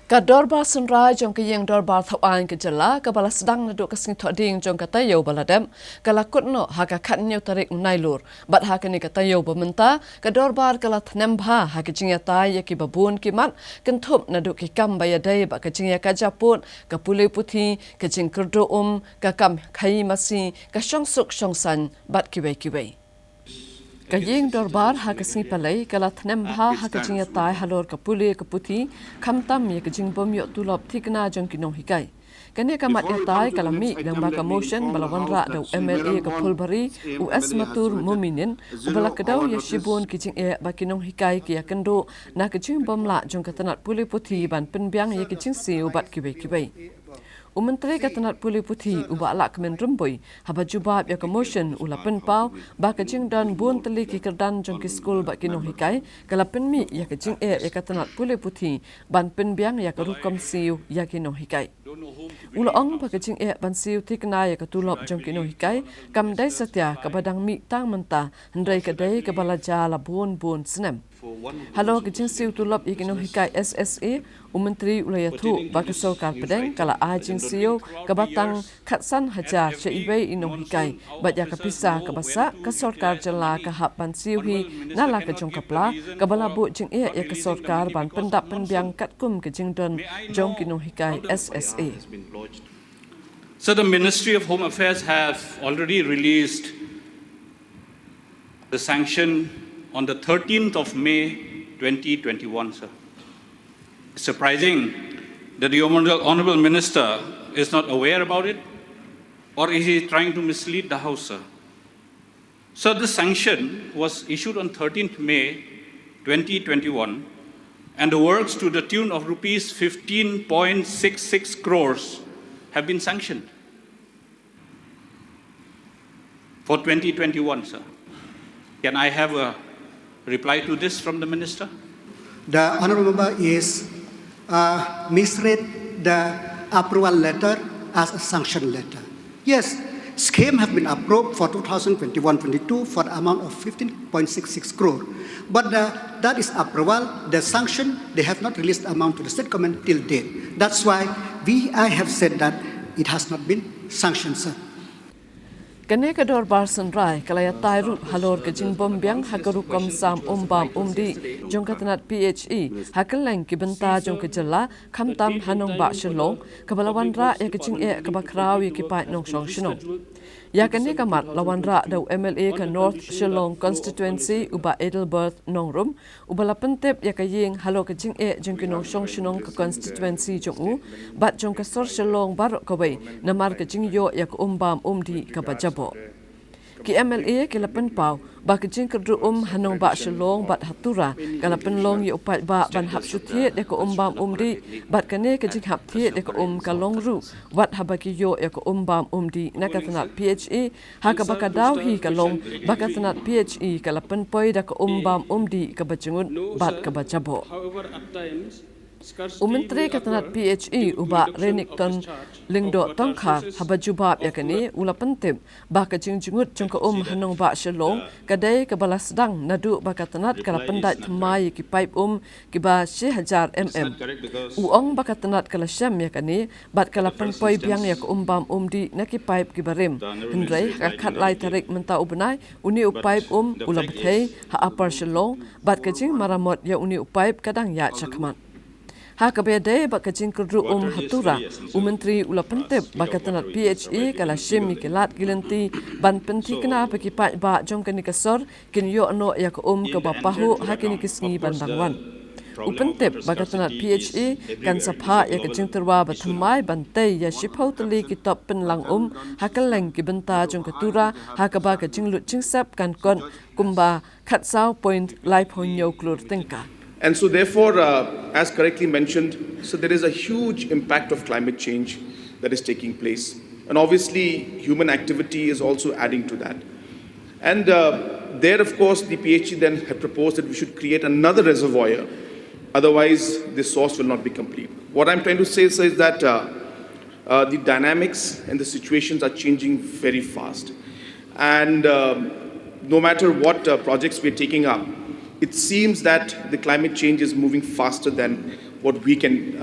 Ka Dorbar Synrai jong ka yang Dorbar thawaan ka jala ka balas dang na do ka sing thoding jong ka tayo baladem ka lakut no ha ka khat nyu tarik nailur bat ha ka ni ka tayo bamenta ka Dorbar ka la Thnem bha ha ka Jingiatai ya ki babun ki mat kan thup na do ki kam baya dai ba ka Jingia ka japut ka Pule puthi ka jing kurdo ka kam khai masi ka Shongsuk Shongsaiñ bat ki bai Kajia Dorbar ha ka sing palai kala Thnem bha ha ka Jingiatai halor ka Pule ka puthi khamtam ye ka jingbom yo tulop thikna jong kinong hikai kane ka mat yatai kala mi dang ba ka motion balawan ra do MLA ka Pulbari US matur muminin ubala ka daw ya shibun ki jing e ba kinong hikai ki yakando na ka jingbom la jong ka tanat Pule puthi ban penbyang ye ki jing si ubat ki bai Umenteri katanat Pule puthi uba alak kemen rumboi haba jubab ya motion ula penpau ba kajing dan bun teli ki kerdan jong ki skul ba kinong hikai kala penmi ya kajing ya katanat Pule puthi ban penbiang ya rukom siu ya kinong hikai ula ong ba kajing ban siu tikna ya katulop jong kinong hikai kam dai satya ka badang mi tang menta hendai ka dai ka balaja la bun Thnem Halo kajing siu tulop ya kinong hikai SSA Umenteri Ulaya tu bagi sokar pedeng kala ajing siu kebatang katsan hajar ceibai inong hikai baja kapisa kebasa ke sorkar jela ke hapan siu hi nala ke jong kapla kebala bu jing ya ke sorkar ban pendap penbiang katkum ke jing don jong kinong hikai SSA. So the Ministry of Home Affairs have already released the sanction on the 13th of May 2021, sir. Surprising that the Honourable Minister is not aware about it, or is he trying to mislead the House, sir? So the sanction was issued on 13th May 2021, and the works to the tune of rupees 15.66 crores have been sanctioned for 2021, sir. Can I have a reply to this from the Minister? The Honourable Member is misread the approval letter as a sanction letter. Yes, scheme have been approved for 2021-22 for the amount of 15.66 crore. But that is approval. The sanction, they have not released the amount to the state government till date. That's why I have said that it has not been sanctioned, sir. Kane ka Dorbar Synrai kalaya tairu halor ka jingbom biang hagarukom sam bam di jong katanat PHE hakaleng ki benta jong ka jala khamtam hanong ba shalong kabalawan ra ya ka jing e ka bakraw ya ki pa nong song shinong ya kane ka mat lawan ra daw MLA ka North Shillong constituency uba Edelbert nongrum ubala pentep ya ka ying halo ka jing e jong kinong song shinong ka constituency jong u bat jong ka sor Shillong bar ka bai namar ka jing yo ya ka bam di ka bajab Ki MLA ki lapen pau ba ki jing kerdu hanong ba Shillong bat hatura ka lapen long ye upat ba ban hap shutie de ko bam di bat kane ka jing hap tie de ko ka long ru wat haba ki yo ya ko bam di nakatanat PHE ha ka baka daw hi ka long bakatanat PHE ka lapen poi da ko bam di ka bajingun bat ka bajabo Umenteri katanat PHE uba Renikton lingdo tongkar haba jubab yakani ula pentip ba ka jingjingut jong ka hanong ba Shillong kadai ka balas dang nadu ba katanat kala pendat thmai ki pipe ki ba 1000 mm uong ba katanat kala syam yakani bat kala penpoi biang yak bam di na ki pipe ki barim hendrai ka khat lai tarik menta ubnai uni pipe ula bthei ha upper Shillong bat ka jing maramot ya uni pipe kadang ya chakman Ha kabede ba kajing kudru hatura umentri ula pentep ba katanat PHE kala shim kilat gilenti ban penti kena bagi pa ba jong kani kasor kin yo no ya ko ka ba pahu ha kini kisngi bandangwan upentep ba katanat PHE kan sapha ya kajing terwa ba thamai bantai ya shipau tali ki top penlang ha kaleng ki benta jong katura ha ka ba kajing lut jingsap kan kon kumba khatsau point life honyo klur tingka And so therefore, as correctly mentioned, so there is a huge impact of climate change that is taking place. And obviously, human activity is also adding to that. And there, of course, the PHE then had proposed that we should create another reservoir. Otherwise, this source will not be complete. What I'm trying to say is that the dynamics and the situations are changing very fast. And no matter what projects we're taking up, it seems that the climate change is moving faster than what we can,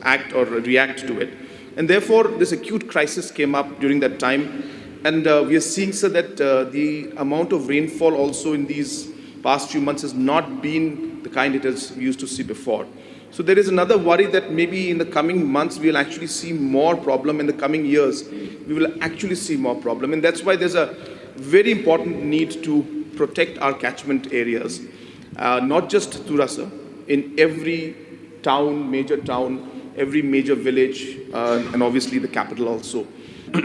act or react to it. And therefore, this acute crisis came up during that time. And we are seeing, sir, that the amount of rainfall also in these past few months has not been the kind we used to see before. So there is another worry that maybe in the coming months we will actually see more problem. In the coming years, we will actually see more problem. And that's why there's a very important need to protect our catchment areas, not just Turasa, in every town, major town, every major village, and obviously the capital also.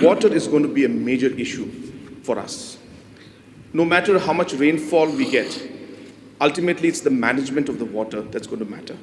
Water is going to be a major issue for us. No matter how much rainfall we get, ultimately it's the management of the water that's going to matter.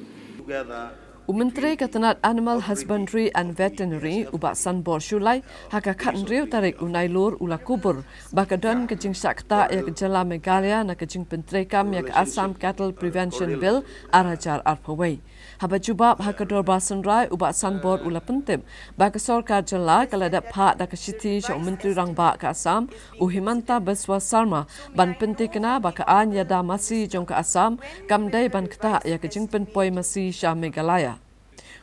Umenteri Katanat Animal Husbandry and Veterinary Ubak Sanbor Shulai haka kan riu tarik unai lur ula kubur bakadan kejing sakta ya kejala Meghalaya na kejing pentrekam ya ke Assam Cattle Prevention Bill arajar arpawai. Haba jubab haka Dorbar Synrai Ubak Sanbor ula pentim baka sorkar jala kaladak pak da kesiti sya Umenteri Rangba ke Assam uhimanta Beswa Sarma ban pentikena baka an yada masih jong ke Assam kamdai ban keta ya kejing penpoi masih sya Meghalaya.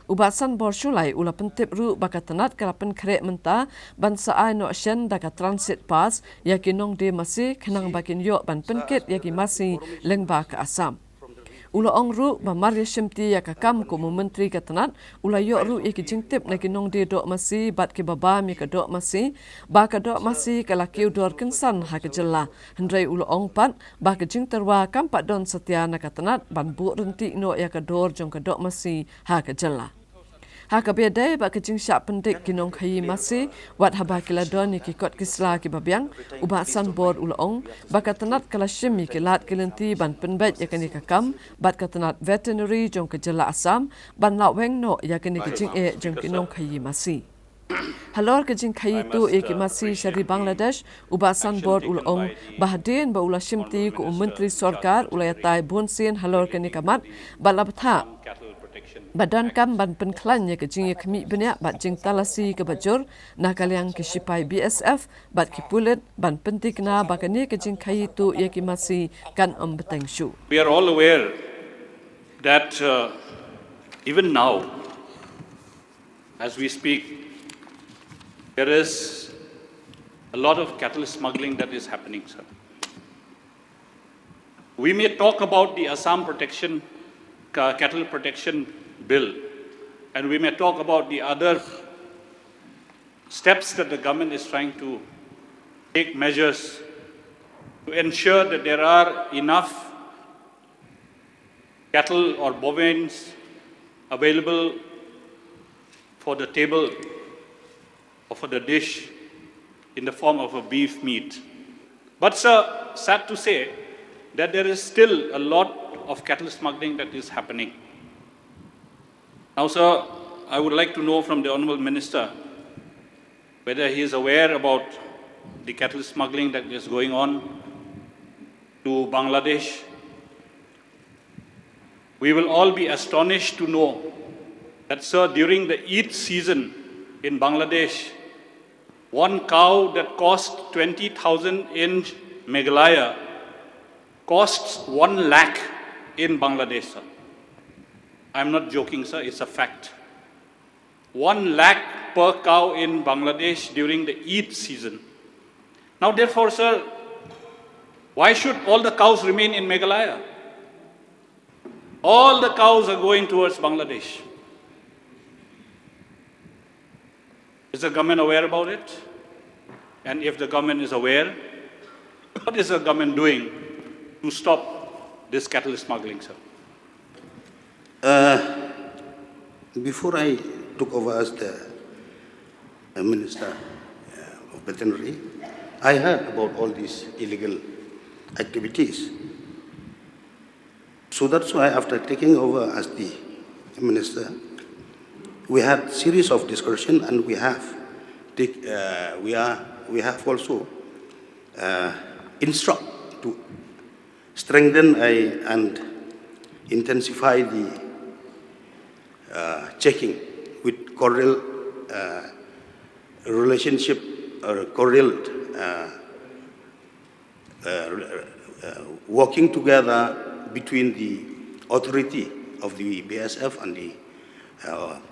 Ubasan borshulai ula pentip ru baka tanat kalapan krek menta ban saai no shen daka transit pass yaki nong de masih kenang bakin yok ban penkit yaki masih lengba ke Assam. Ula ong ru ba Maria Shimti yaka kam ko menteri katanat ula yok ru yaki jingtip naki nong de dok masih bat ke babam yaka dok masih baka dok masih kalakiu dor kensan haka jela hendrai ula ong pat baka jingterwa kam pat don setia nakatanat ban bu renti no yaka dor jong ka dok masih haka jela. Haka bedai bak kejing syak pendik kinong kayi masih wat haba kiladon ni kikot kisla ki babiang ubak sanbor ulaong baka tenat kala shimi kilat kilenti ban penbet yakani kakam bat katenat veterinary jong kejela Assam ban laweng no yakani kejing jong kinong kayi masih. Halor kejing kayi tu ki masih syari Bangladesh ubak sanbor ulaong bahadin ba ula shimti ku menteri sorkar ulayatai bonsin halor kani kamat balabtha Badan kam ban penklan ya kejing ya kemi banyak bat jing talasi ke bajur nak kaliang ke sipai BSF bat ki Pule ban pentik na bakani kejing kai tu ya ki masih kan beteng shu. We are all aware that even now, as we speak, there is a lot of cattle smuggling that is happening, sir. We may talk about the Assam cattle protection bill, and we may talk about the other steps that the government is trying to take measures to ensure that there are enough cattle or bovines available for the table or for the dish in the form of a beef meat. But sir, sad to say that there is still a lot of cattle smuggling that is happening. Now, sir, I would like to know from the Honourable Minister whether he is aware about the cattle smuggling that is going on to Bangladesh. We will all be astonished to know that, sir, during the Eid season in Bangladesh, one cow that cost 20,000 in Meghalaya costs 1 lakh in Bangladesh, sir. I'm not joking, sir, it's a fact. 1 lakh per cow in Bangladesh during the Eid season. Now, therefore, sir, why should all the cows remain in Meghalaya? All the cows are going towards Bangladesh. Is the government aware about it? And if the government is aware, what is the government doing to stop this cattle smuggling, sir? Before I took over as the Minister of Veterinary, I heard about all these illegal activities. So that's why after taking over as the Minister, we had series of discussion, and we have also instruct to strengthen and intensify the checking with cordial relationship or cordial working together between the authority of the BSF and the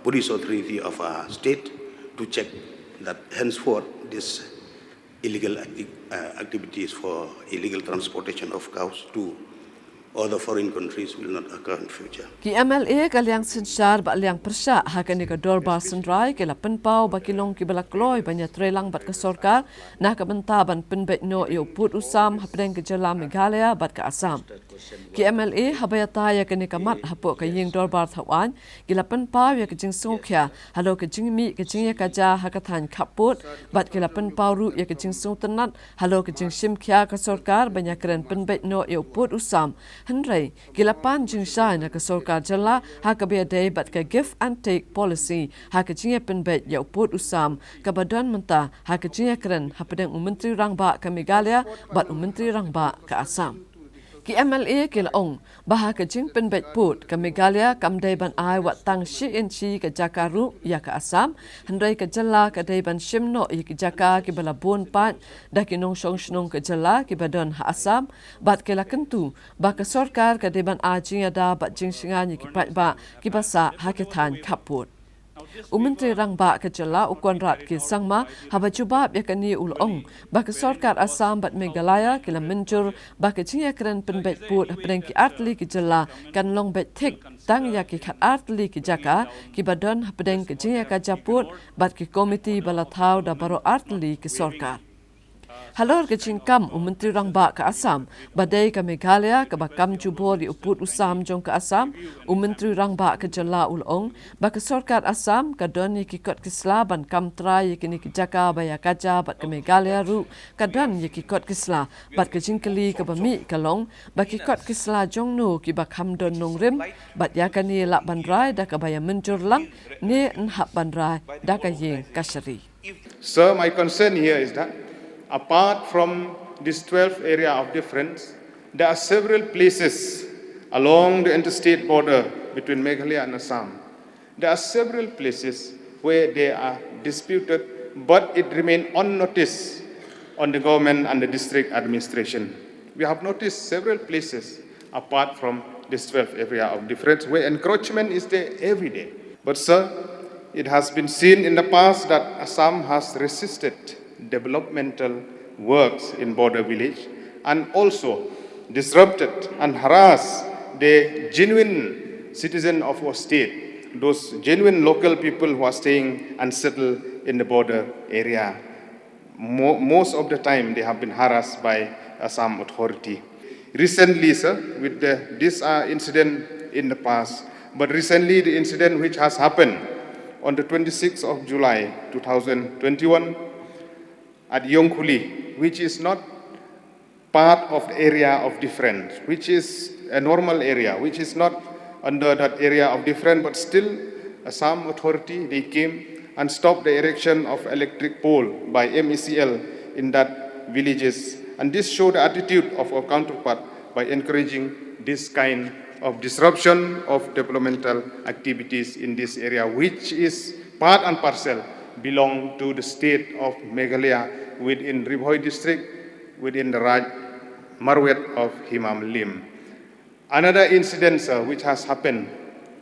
police authority of our state to check that henceforth this illegal activities for illegal transportation of cows to other foreign countries will not occur in future. Ki MLA kaliang sinsyar ba liang persya hakani ka Dorbar Synrai ke la penpau ba kilong ki balakloi banya trelang bat ka sorkar na ka bentaban penbet no yo put usam hapdeng ke jala Meghalaya bat ka Assam. Ki MLA habayata ya kani ka mat hapo ka ying Dorbar thawan ki la penpau ya ka jing sokya halo ka jing mi ka jing ya Kajia hakathan khaput bat ki la penpau ru ya ka jing tenat halo ka jing simkya ka sorkar banya keren penbet no yo put usam Synrai gilapan Jingiatai na kasorkar jala hakabia day bat ka give and take policy hakajinga penbet ya uput usam kabadan menta hakajinga keren hapadang menteri rangba ka Meghalaya bat menteri rangba ka Assam. Ki MLA kilaong baha ka jing penbet put ka Meghalaya kamday ban ai wat tang shi inchi ka Jakaru ya ka Assam Synrai ka jala ka day ban shimno ya ki Jaka ki balabun pat da ki nong Shongsuk ka jala ki badan ha Assam bat kila kentu ba ka sorkar ka day ban ajing ada bat jing singa ni ki pat ba ki basa hakithan kaput. Menteri rangba ka jala ukon rat ki sangma haba jubab ya kani ulong ba ka sorkar Assam bat Meghalaya kila menjur ba ka jinga keren penbet put hapdeng ki artli ki jala kan long bet thik tang ya ki khat artli ki Jaka ki badan hapdeng ki jinga ka japut bat ki komiti balathau da baro artli ki sorkar. Halor ke cingkam menteri rangba ke Assam badai ke Meghalaya ke bakam jubor di uput usam jong ke Assam menteri rangba ke jala ulong ba ke sorkar Assam ke don ye kikot kisla ban kam trai ye kini ke Jaka baya Kajia bat ke Meghalaya ru ke don ye kikot kisla bat ke jingkeli ke bami ke long ba kikot kisla jong nu ki bakam don nong rim bat ya kani lak bandrai da ke baya menjur lang ne nhap bandrai da ke yeng kasari. Sir, my concern here is that apart from this 12th area of difference, there are several places along the interstate border between Meghalaya and Assam. There are several places where they are disputed, but it remains unnoticed on the government and the district administration. We have noticed several places apart from this 12th area of difference where encroachment is there every day. But sir, it has been seen in the past that Assam has resisted developmental works in border village and also disrupted and harassed the genuine citizen of our state, those genuine local people who are staying and settled in the border area. Most of the time they have been harassed by Assam authority. Recently, sir, with this incident in the past, but recently the incident which has happened on the 26th of July 2021 at Yongkuli, which is not part of the area of difference, which is a normal area, which is not under that area of difference, but still Assam authority, they came and stopped the erection of electric pole by MECL in that villages. And this showed the attitude of our counterpart by encouraging this kind of disruption of developmental activities in this area, which is part and parcel belong to the state of Meghalaya within Ribhoi district, within the Raj Marwet of Himam Lim. Another incident, sir, which has happened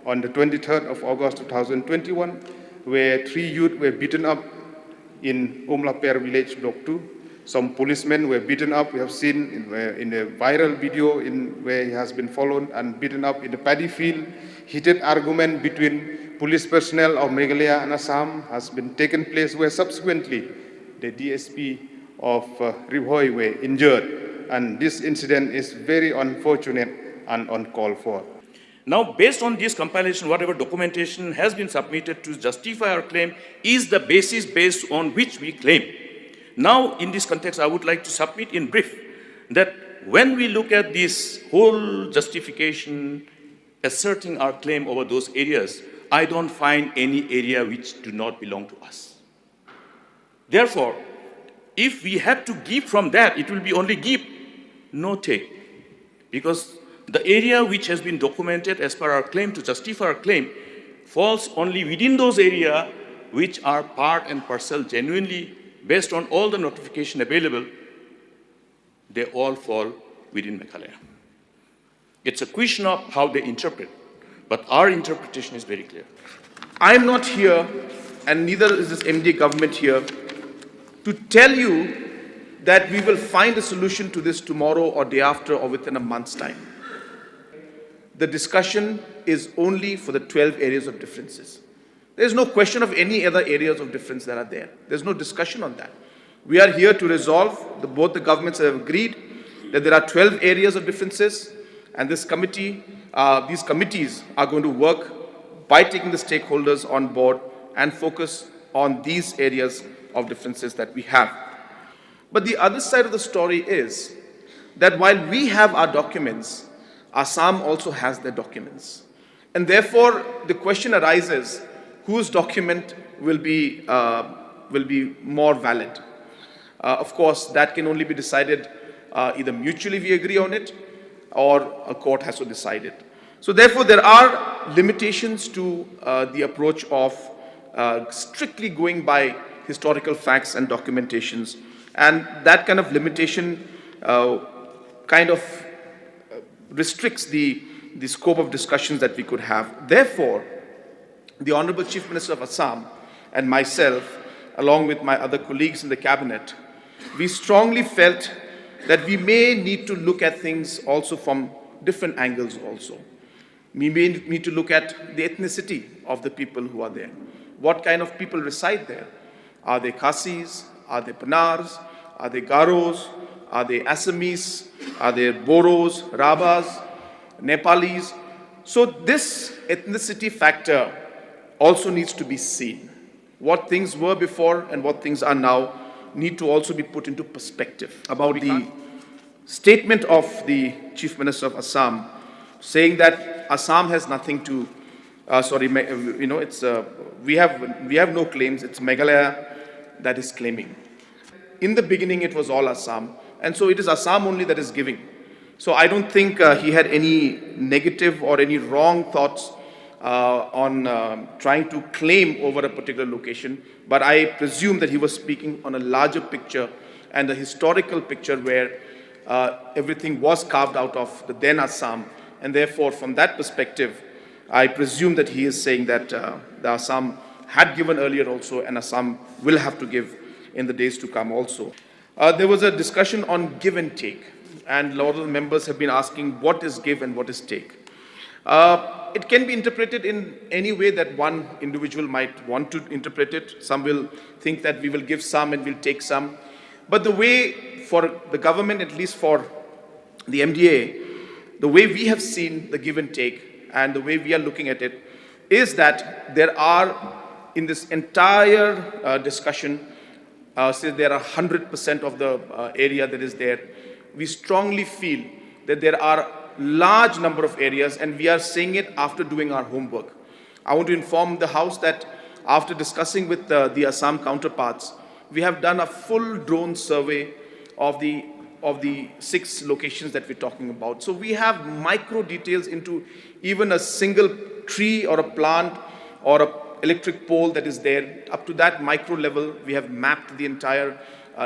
on the 23rd of August 2021, where 3 youth were beaten up in Umlaper village, Block 2. Some policemen were beaten up. We have seen in a viral video where he has been followed and beaten up in the paddy field. Heated argument between police personnel of Meghalaya and Assam has been taken place, where subsequently the DSP of Ribhoi were injured. And this incident is very unfortunate and uncalled for. Now, based on this compilation, whatever documentation has been submitted to justify our claim is the basis based on which we claim. Now, in this context, I would like to submit in brief that when we look at this whole justification asserting our claim over those areas, I don't find any area which do not belong to us. Therefore, if we have to give from that, it will be only give, no take. Because the area which has been documented as per our claim to justify our claim falls only within those areas which are part and parcel genuinely based on all the notification available, they all fall within Meghalaya. It's a question of how they interpret. But our interpretation is very clear. I'm not here, and neither is this MD government here, to tell you that we will find a solution to this tomorrow or day after or within a month's time. The discussion is only for the 12 areas of differences. There's no question of any other areas of difference that are there. There's no discussion on that. We are here to resolve, both the governments have agreed that there are 12 areas of differences, and this committee, these committees are going to work by taking the stakeholders on board and focus on these areas of differences that we have. But the other side of the story is that while we have our documents, Assam also has their documents. And therefore, the question arises, whose document will be more valid? Of course, that can only be decided either mutually we agree on it, or a court has to decide it. So therefore, there are limitations to the approach of strictly going by historical facts and documentations. And that kind of limitation kind of restricts the scope of discussions that we could have. Therefore, the Honorable Chief Minister of Assam and myself, along with my other colleagues in the cabinet, we strongly felt that we may need to look at things also from different angles also. We may need to look at the ethnicity of the people who are there. What kind of people reside there? Are they Khasis? Are they Panars? Are they Garos? Are they Assamese? Are they Boros, Rabas, Nepalis? So this ethnicity factor also needs to be seen. What things were before and what things are now need to also be put into perspective. About the statement of the Chief Minister of Assam saying that Assam has nothing to, we have no claims, it's Meghalaya that is claiming. In the beginning, it was all Assam, and so it is Assam only that is giving. So I don't think he had any negative or any wrong thoughts on trying to claim over a particular location, but I presume that he was speaking on a larger picture and a historical picture where everything was carved out of the then Assam, and therefore from that perspective, I presume that he is saying that the Assam had given earlier also, and Assam will have to give in the days to come also. There was a discussion on give and take, and a lot of the members have been asking what is give and what is take. It can be interpreted in any way that one individual might want to interpret it. Some will think that we will give some and we'll take some. But the way for the government, at least for the MDA, the way we have seen the give and take and the way we are looking at it is that there are, in this entire discussion, say there are 100% of the area that is there, we strongly feel that there are large number of areas, and we are saying it after doing our homework. I want to inform the House that after discussing with the Assam counterparts, we have done a full drone survey of the 6 locations that we're talking about. So we have micro details into even a single tree or a plant or a electric pole that is there. Up to that micro level, we have mapped the entire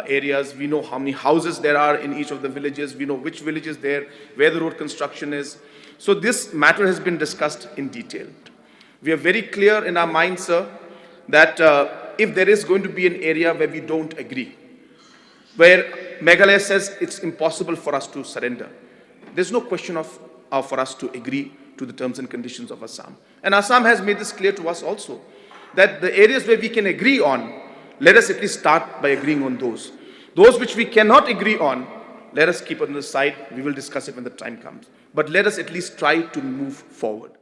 areas. We know how many houses there are in each of the villages. We know which village is there, where the road construction is. So this matter has been discussed in detail. We are very clear in our minds, sir, that if there is going to be an area where we don't agree, where Meghalaya says it's impossible for us to surrender, there's no question for us to agree to the terms and conditions of Assam. And Assam has made this clear to us also, that the areas where we can agree on, let us at least start by agreeing on those. Those which we cannot agree on, let us keep on the side. We will discuss it when the time comes. But let us at least try to move forward.